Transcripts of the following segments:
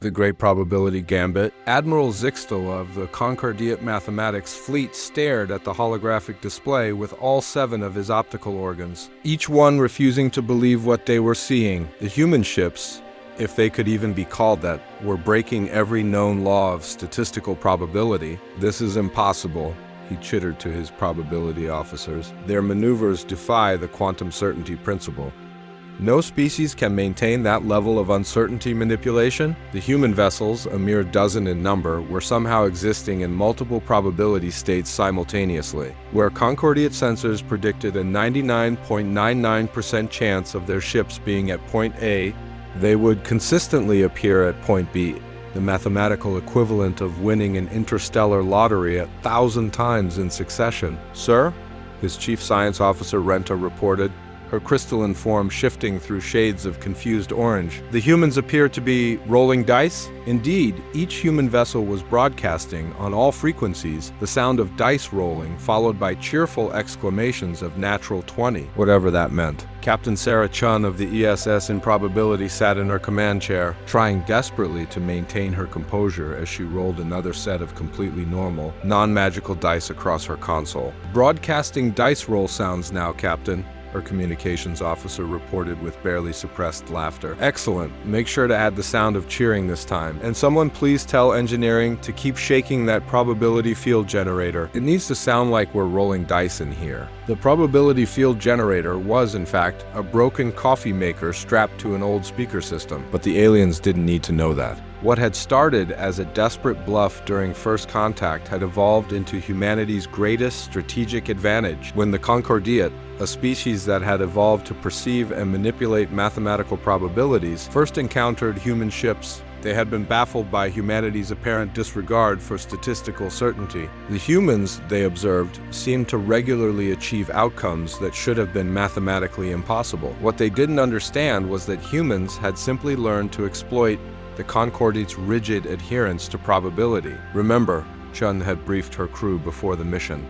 The Great Probability Gambit. Admiral Zyx'tal of the Concordiat mathematics fleet stared at the holographic display with all 7 of his optical organs, each one refusing to believe what they were seeing. The human ships, if they could even be called that, were breaking every known law of statistical probability. "This is impossible," he chittered to his probability officers. "Their maneuvers defy the quantum certainty principle. No species can maintain that level of uncertainty manipulation." The human vessels, a mere dozen in number, were somehow existing in multiple probability states simultaneously. Where Concordiat sensors predicted a 99.99% chance of their ships being at point A, they would consistently appear at point B, the mathematical equivalent of winning an interstellar lottery 1,000 times in succession. "Sir," his chief science officer Ren'ta reported, her crystalline form shifting through shades of confused orange. "The humans appear to be rolling dice?" Indeed, each human vessel was broadcasting, on all frequencies, the sound of dice rolling, followed by cheerful exclamations of natural 20, whatever that meant. Captain Sarah Chen of the ESS Improbability sat in her command chair, trying desperately to maintain her composure as she rolled another set of completely normal, non-magical dice across her console. "Broadcasting dice roll sounds now, Captain," her communications officer reported with barely suppressed laughter. "Excellent. Make sure to add the sound of cheering this time. And someone please tell engineering to keep shaking that probability field generator. It needs to sound like we're rolling dice in here." The probability field generator was, in fact, a broken coffee maker strapped to an old speaker system, but the aliens didn't need to know that. What had started as a desperate bluff during first contact had evolved into humanity's greatest strategic advantage when the Concordiat, a species that had evolved to perceive and manipulate mathematical probabilities, first encountered human ships. They had been baffled by humanity's apparent disregard for statistical certainty. The humans, they observed, seemed to regularly achieve outcomes that should have been mathematically impossible. What they didn't understand was that humans had simply learned to exploit the Concordiat's rigid adherence to probability. "Remember," Chen had briefed her crew before the mission,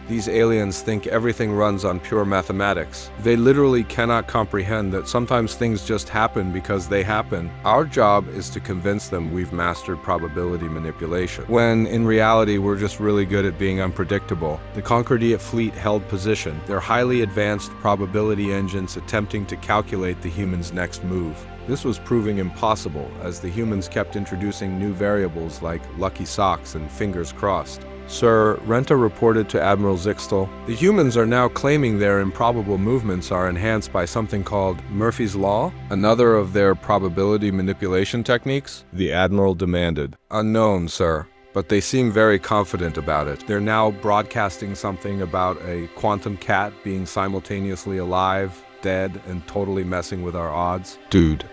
"these aliens think everything runs on pure mathematics. They literally cannot comprehend that sometimes things just happen because they happen. Our job is to convince them we've mastered probability manipulation, when in reality we're just really good at being unpredictable." The Concordiat fleet held position, their highly advanced probability engines attempting to calculate the humans' next move. This was proving impossible as the humans kept introducing new variables like lucky socks and fingers crossed. "Sir," Ren'ta reported to Admiral Zyx'tal, "the humans are now claiming their improbable movements are enhanced by something called Murphy's Law, another of their probability manipulation techniques?" The Admiral demanded. "Unknown, sir. But they seem very confident about it. They're now broadcasting something about a quantum cat being simultaneously alive, dead, and totally messing with our odds." "Dude."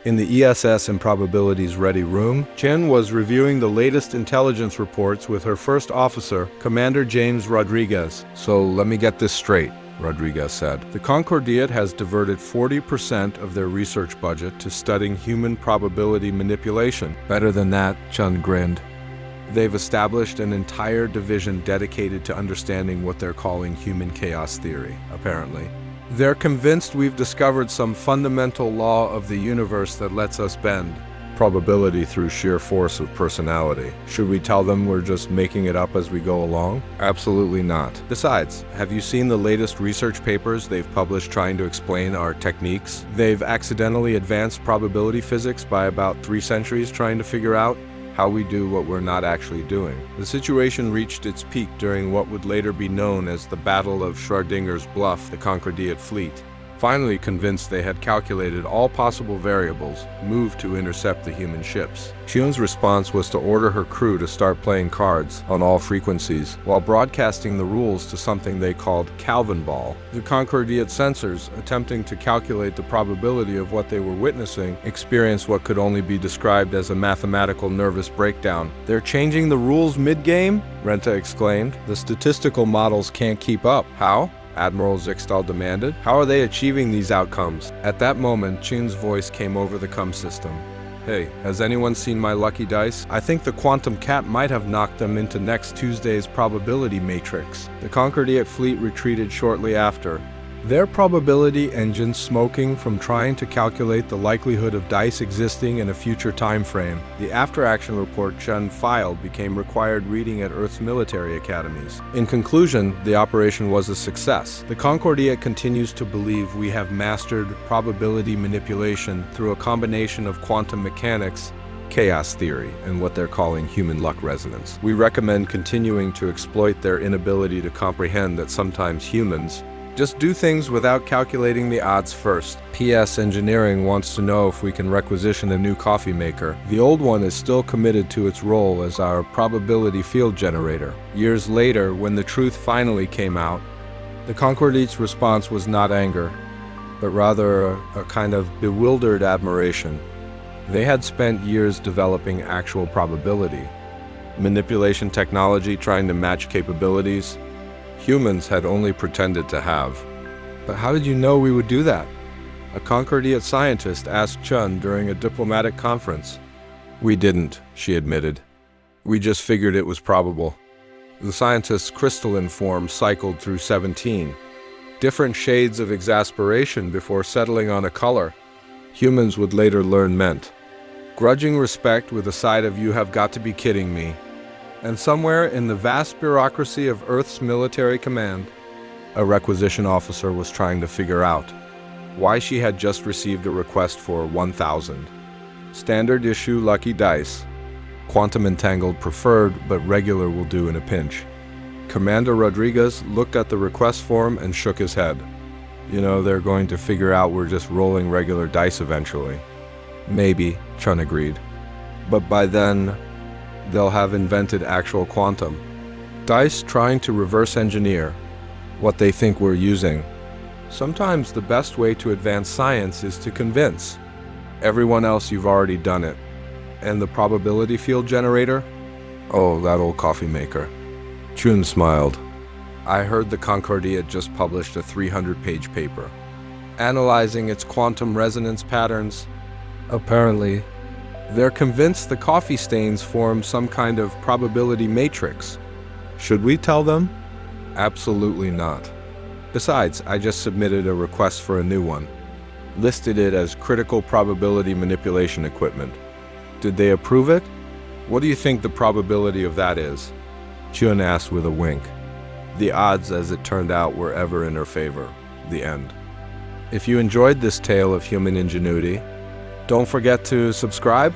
In the ESS Improbability's ready room, Chen was reviewing the latest intelligence reports with her first officer, Commander James Rodriguez. "So let me get this straight," Rodriguez said. "The Concordiat has diverted 40% of their research budget to studying human probability manipulation." "Better than that," Chen grinned. "They've established an entire division dedicated to understanding what they're calling human chaos theory, apparently. They're convinced we've discovered some fundamental law of the universe that lets us bend probability through sheer force of personality. Should we tell them we're just making it up as we go along?" "Absolutely not. Besides, have you seen the latest research papers they've published trying to explain our techniques? They've accidentally advanced probability physics by about 3 centuries trying to figure out how we do what we're not actually doing." The situation reached its peak during what would later be known as the Battle of Schrodinger's Bluff. The Concordiat fleet, finally convinced they had calculated all possible variables, moved to intercept the human ships. Chun's response was to order her crew to start playing cards on all frequencies, while broadcasting the rules to something they called Calvin Ball. The Concordiat sensors, attempting to calculate the probability of what they were witnessing, experienced what could only be described as a mathematical nervous breakdown. "They're changing the rules mid-game?" Ren'ta exclaimed. "The statistical models can't keep up." "How?" Admiral Zyx'tal demanded. "How are they achieving these outcomes?" At that moment, Chun's voice came over the comm system. "Hey, has anyone seen my lucky dice? I think the quantum cat might have knocked them into next Tuesday's probability matrix." The Concordiat fleet retreated shortly after, Their probability engine smoking from trying to calculate the likelihood of dice existing in a future time frame. The after-action report Chen filed became required reading at Earth's military academies. In conclusion, the operation was a success. The Concordiat continues to believe we have mastered probability manipulation through a combination of quantum mechanics, chaos theory, and what they're calling human luck resonance. We recommend continuing to exploit their inability to comprehend that sometimes humans just do things without calculating the odds first. PS Engineering wants to know if we can requisition a new coffee maker. The old one is still committed to its role as our probability field generator. Years later, when the truth finally came out, the Concordiat's response was not anger, but rather a kind of bewildered admiration. They had spent years developing actual probability, manipulation technology trying to match capabilities humans had only pretended to have. But how did you know we would do that? A Concordiat scientist asked Chen during a diplomatic conference. We didn't, she admitted. We just figured it was probable. The scientist's crystalline form cycled through 17 different shades of exasperation before settling on a color humans would later learn meant grudging respect with a side of "you have got to be kidding me." And somewhere in the vast bureaucracy of Earth's military command, a requisition officer was trying to figure out why she had just received a request for 1,000 standard issue lucky dice. Quantum entangled preferred, but regular will do in a pinch. Commander Rodriguez looked at the request form and shook his head. You know, they're going to figure out we're just rolling regular dice eventually. Maybe, Chen agreed. But by then, they'll have invented actual quantum. Dice trying to reverse engineer what they think we're using. Sometimes the best way to advance science is to convince everyone else you've already done it. And the probability field generator? Oh, that old coffee maker. Chun smiled. I heard the Concordiat just published a 300-page paper analyzing its quantum resonance patterns. Apparently, they're convinced the coffee stains form some kind of probability matrix. Should we tell them? Absolutely not. Besides, I just submitted a request for a new one. Listed it as critical probability manipulation equipment. Did they approve it? What do you think the probability of that is? Chun asked with a wink. The odds, as it turned out, were ever in her favor. The end. If you enjoyed this tale of human ingenuity, don't forget to subscribe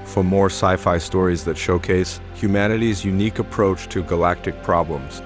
for more sci-fi stories that showcase humanity's unique approach to galactic problems.